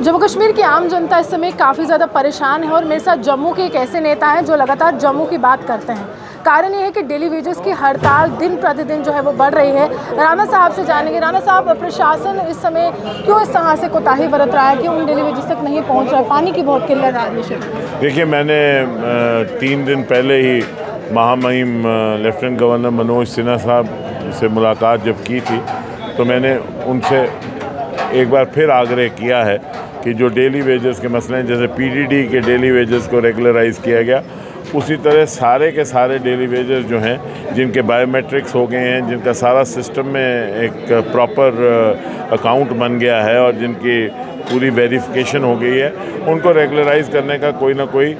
जम्मू कश्मीर की आम जनता इस समय काफ़ी ज़्यादा परेशान है और मेरे साथ जम्मू के एक ऐसे नेता हैं जो लगातार जम्मू की बात करते हैं। कारण ये है कि डेली वेजेस की हड़ताल दिन प्रतिदिन जो है वो बढ़ रही है। राणा साहब से जानेंगे, राणा साहब, प्रशासन इस समय क्यों इस तरह से कोताही बरत रहा है कि उन डेली वेजेस तक नहीं पहुँच रहा है? पानी की बहुत किल्लत आ रही है। देखिए, मैंने 3 दिन पहले ही महामहिम लेफ्टिनेंट गवर्नर मनोज सिन्हा साहब से मुलाकात जब की थी तो मैंने उनसे एक बार फिर आग्रह किया है कि जो डेली वेजेस के मसले हैं, जैसे पीडीडी के डेली वेजेस को रेगुलराइज़ किया गया, उसी तरह सारे के सारे डेली वेजेस जो हैं, जिनके बायोमेट्रिक्स हो गए हैं, जिनका सारा सिस्टम में एक प्रॉपर अकाउंट बन गया है और जिनकी पूरी वेरिफिकेशन हो गई है, उनको रेगुलराइज़ करने का कोई ना कोई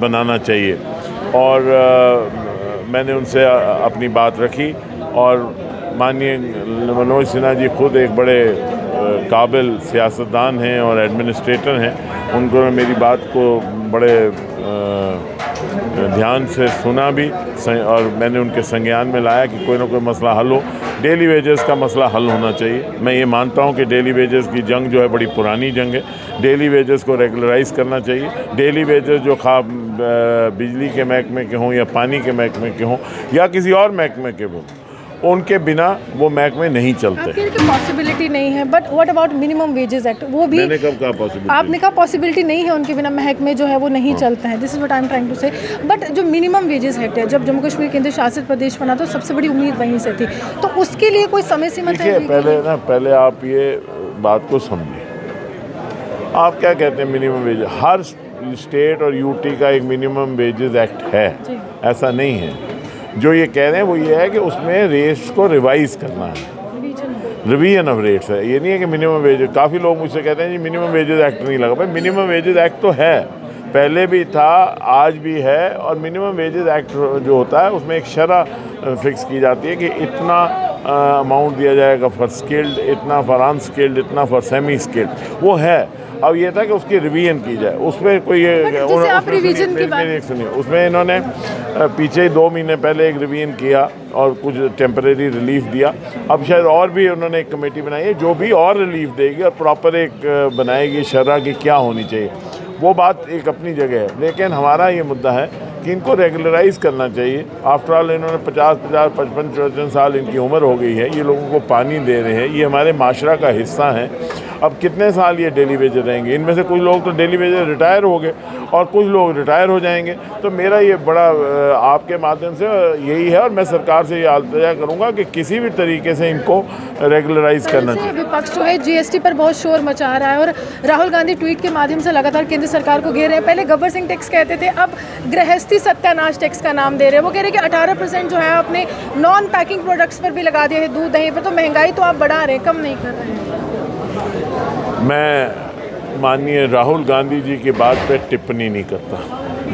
बनाना चाहिए। और मैंने उनसे अपनी बात रखी और माननीय मनोज सिन्हा जी खुद एक बड़े काबिल सियासतदान हैं और एडमिनिस्ट्रेटर हैं। उनको मेरी बात को बड़े ध्यान से सुना भी और मैंने उनके संज्ञान में लाया कि कोई ना कोई मसला हल हो। डेली वेजेस का मसला हल होना चाहिए। मैं ये मानता हूँ कि डेली वेजेस की जंग जो है बड़ी पुरानी जंग है। डेली वेजेस को रेगुलराइज़ करना चाहिए। डेली वेजेस जो बिजली के महकमे के हों या पानी के महकमे के हों या किसी और महकमे के हों, उनके बिना वो महकमे नहीं चलते। पॉसिबिलिटी नहीं है, but what about minimum wages act? वो भी मैंने कब कहा पॉसिबिलिटी? आपने कहा पॉसिबिलिटी नहीं है, उनके बिना महकमे जो है वो नहीं चलते हैं। This is what I am trying to say. But जो मिनिमम वेजेस एक्ट है, जब जम्मू कश्मीर केंद्र शासित प्रदेश बना तो सबसे बड़ी उम्मीद वहीं से थी, तो उसके लिए कोई समय सीमा तय? पहले आप ये बात को समझिए। आप क्या कहते हैं मिनिमम वेज? हर स्टेट और यूटी का एक मिनिमम वेजेस एक्ट है, ऐसा नहीं है। जो ये कह रहे हैं वो ये है कि उसमें रेट्स को रिवाइज करना है, रिवीजन ऑफ रेट्स है। ये नहीं है कि मिनिमम वेजेस। काफ़ी लोग मुझसे कहते हैं जी मिनिमम वेजेस एक्ट नहीं लगा। भाई, मिनिमम वेजेस एक्ट तो है, पहले भी था, आज भी है। और मिनिमम वेजेस एक्ट जो होता है उसमें एक शरह फिक्स की जाती है कि इतना अमाउंट दिया जाएगा फॉर स्किल्ड, इतना फॉर अनस्किल्ड, इतना फॉर सेमी स्किल्ड, वो है। अब ये था कि उसकी रिवीजन की जाए। उसमें कोई उसमें इन्होंने पीछे ही 2 महीने पहले एक रिवीजन किया और कुछ टेम्परेरी रिलीफ दिया। अब शायद और भी उन्होंने एक कमेटी बनाई है जो भी और रिलीफ देगी और प्रॉपर एक बनाएगी शरह की क्या होनी चाहिए। वो बात एक अपनी जगह है, लेकिन हमारा ये मुद्दा है कि इनको रेगुलराइज़ करना चाहिए। आफ्टर ऑल इन्होंने 50-50, 55-55 साल इनकी उम्र हो गई है। ये लोगों को पानी दे रहे हैं, ये हमारे माशरा का हिस्सा हैं। अब कितने साल ये डेली वेजेस रहेंगे? इनमें से कुछ लोग तो डेली वेजेस रिटायर हो गए और कुछ लोग रिटायर हो जाएंगे। तो मेरा ये बड़ा आपके माध्यम से यही है और मैं सरकार से ये इल्तिजा करूँगा कि किसी भी तरीके से इनको रेगुलराइज़ करना चाहिए। विपक्ष जो है जीएसटी पर बहुत शोर मचा रहा है और राहुल गांधी ट्वीट के माध्यम से लगातार केंद्र सरकार को घेर रहे हैं। पहले गब्बर सिंह टैक्स कहते थे, अब गृहस्थी सत्यानाश टैक्स का नाम दे रहे हैं। वो कह रहे हैं कि 18% जो है अपने नॉन पैकिंग प्रोडक्ट्स पर भी लगा दिया है, दूध दही पर। तो महंगाई तो आप बढ़ा रहे हैं, कम नहीं कर रहे हैं। मैं माननीय राहुल गांधी जी की बात पे टिप्पणी नहीं करता।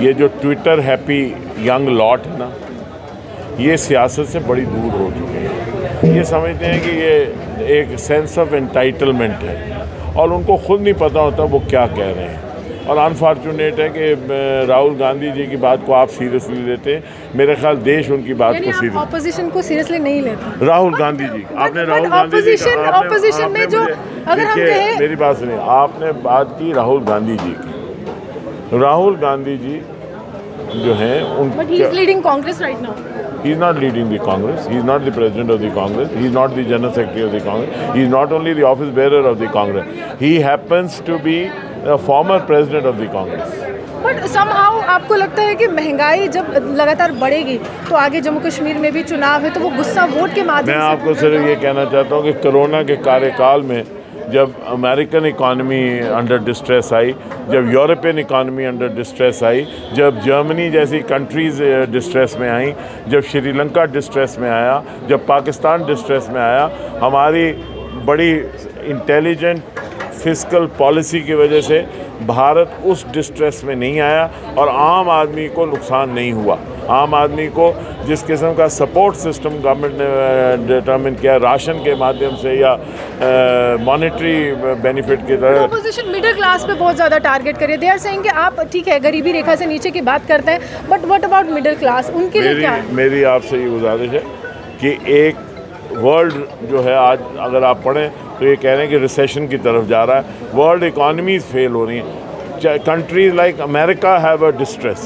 ये जो ट्विटर हैप्पी यंग लॉट है ना, ये सियासत से बड़ी दूर हो चुके हैं। ये समझते हैं कि ये एक सेंस ऑफ एंटाइटलमेंट है और उनको खुद नहीं पता होता वो क्या कह रहे हैं। और अनफॉर्चुनेट है कि राहुल गांधी जी की बात को आप सीरियसली लेते हैं। मेरे ख्याल देश उनकी बात को सीरियस, ऑपोजिशन को सीरियसली नहीं लेता। राहुल गांधी जी, आपने राहुल गांधी जी ऑपोजिशन में जो, अगर हम कहें, मेरी बात सुनिए, आपने बात की राहुल गांधी जी की। राहुल गांधी जी जो हैं उनका, he is leading Congress right now. He is not leading the Congress. He is not the president of the Congress. He is not the general secretary of the Congress. He is not only the office bearer of the Congress. He happens to be a former president of the Congress. But somehow आपको लगता है कि महंगाई जब लगातार बढ़ेगी तो आगे जम्मू कश्मीर में भी चुनाव है तो वो गुस्सा वोट के माध्यम से? मैं आपको सिर्फ ये कहना चाहता हूँ कि कोरोना के कार्यकाल में जब अमेरिकन इकॉनमी अंडर डिस्ट्रेस आई, जब यूरोपियन इकॉनमी अंडर डिस्ट्रेस आई, जब जर्मनी जैसी कंट्रीज़ डिस्ट्रेस में आई, जब श्रीलंका डिस्ट्रेस में आया, जब पाकिस्तान डिस्ट्रेस में आया, हमारी बड़ी इंटेलिजेंट फिस्कल पॉलिसी की वजह से भारत उस डिस्ट्रेस में नहीं आया और आम आदमी को नुकसान नहीं हुआ। आम आदमी को जिस किस्म का सपोर्ट सिस्टम गवर्नमेंट ने डिटरमिन किया, राशन के माध्यम से या मॉनेटरी बेनिफिट की तरह, ऑपोजिशन मिडिल क्लास पे बहुत ज़्यादा टारगेट करिए। दे आर सेइंग कि आप ठीक है गरीबी रेखा से नीचे की बात करते हैं, but what about middle class, उनके लिए क्या है? मेरी आपसे ये गुजारिश है कि एक वर्ल्ड जो है आज अगर आप पढ़ें तो ये कह रहे हैं कि रिसेशन की तरफ जा रहा है, वर्ल्ड इकॉनमीज फेल हो रही हैं। Countries like America have a distress,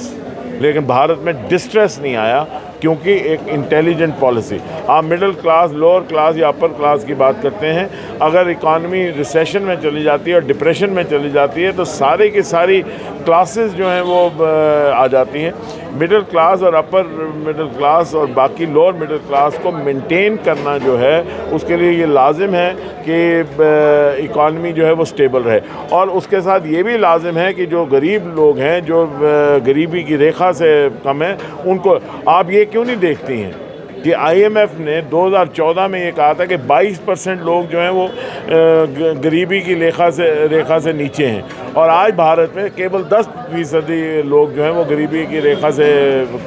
लेकिन भारत में डिस्ट्रेस नहीं आया क्योंकि एक इंटेलिजेंट पॉलिसी। आप मिडिल क्लास, लोअर क्लास या अपर क्लास की बात करते हैं, अगर इकॉनमी रिसेशन में चली जाती है और डिप्रेशन में चली जाती है तो सारी की सारी क्लासेस जो हैं वो आ जाती हैं। मिडिल क्लास और अपर मिडिल क्लास और बाकी लोअर मिडिल क्लास को मेंटेन करना जो है, उसके लिए ये लाजिम है कि इकॉनमी जो है वो स्टेबल रहे। और उसके साथ ये भी लाजिम है कि जो गरीब लोग हैं, जो गरीबी की रेखा से कम है, उनको आप ये क्यों नहीं देखती हैं कि IMF ने 2014 में ये कहा था कि 22% लोग जो हैं वो गरीबी की रेखा से नीचे हैं, और आज भारत में केवल 10% लोग जो हैं वो गरीबी की रेखा से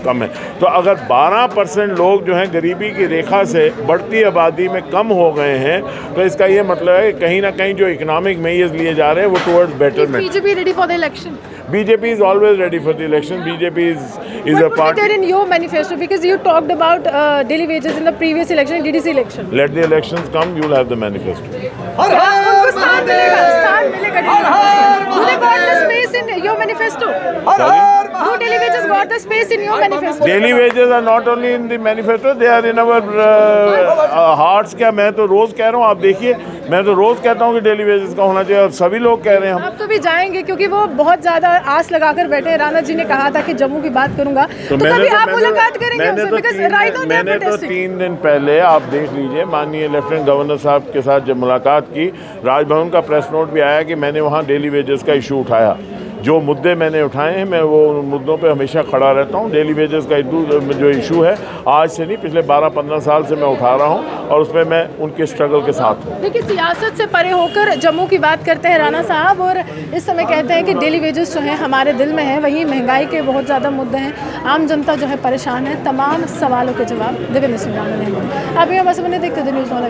कम है। तो अगर 12% लोग जो हैं गरीबी की रेखा से बढ़ती आबादी में कम हो गए हैं, तो इसका ये मतलब है कि कहीं ना कहीं जो इकोनॉमिक मेजर्स लिए जा रहे हैं वो towards betterment. BJP ready for the election? BJP is always ready for the election. BJP is What a was party. there in your manifesto? Because you talked about daily wages in the previous election, DDC election. Let the elections come, you'll have the manifesto. उनको स्थान मिलेगा daily wages. Do they got the space in your manifesto? Do daily wages got the space in your manifesto? Daily wages are not only in the manifesto, they are in our hearts. क्या मैं तो रोज़ कह रहा हूँ, आप देखिए, मैं तो रोज़ कहता हूँ कि डेली वेजेस का होना चाहिए, और सभी लोग कह रहे हैं। आप तो भी जाएंगे क्योंकि वो बहुत ज्यादा आस लगाकर बैठे हैं। राणा जी ने कहा था कि जम्मू की बात करूंगा, तो कभी आप मुलाकात करेंगे उनसे? Because right now they are मैंने तो protesting. 3 दिन पहले, आप देख लीजिए, माननीय लेफ्टिनेंट गवर्नर साहब के साथ जब मुलाकात की, राजभवन का प्रेस नोट भी आया कि मैंने वहाँ डेली वेजेस का इशू उठाया। जो मुद्दे मैंने उठाए हैं, मैं वो मुद्दों पे हमेशा खड़ा रहता हूँ। डेली वेजेस का जो इशू है, आज से नहीं, पिछले 12-15 साल से मैं उठा रहा हूँ, और उसमें मैं उनके स्ट्रगल के साथ हूँ। देखिए, सियासत से परे होकर जम्मू की बात करते हैं राणा साहब, और इस समय कहते हैं कि डेली वेजेस जो हैं हमारे दिल में है। वहीं महंगाई के बहुत ज़्यादा मुद्दे हैं, आम जनता जो है परेशान है। तमाम सवालों के जवाब देवेंद्र सिंह राणा ने। अभी हम ऐसे बने देखते थे न्यूज़ वाला।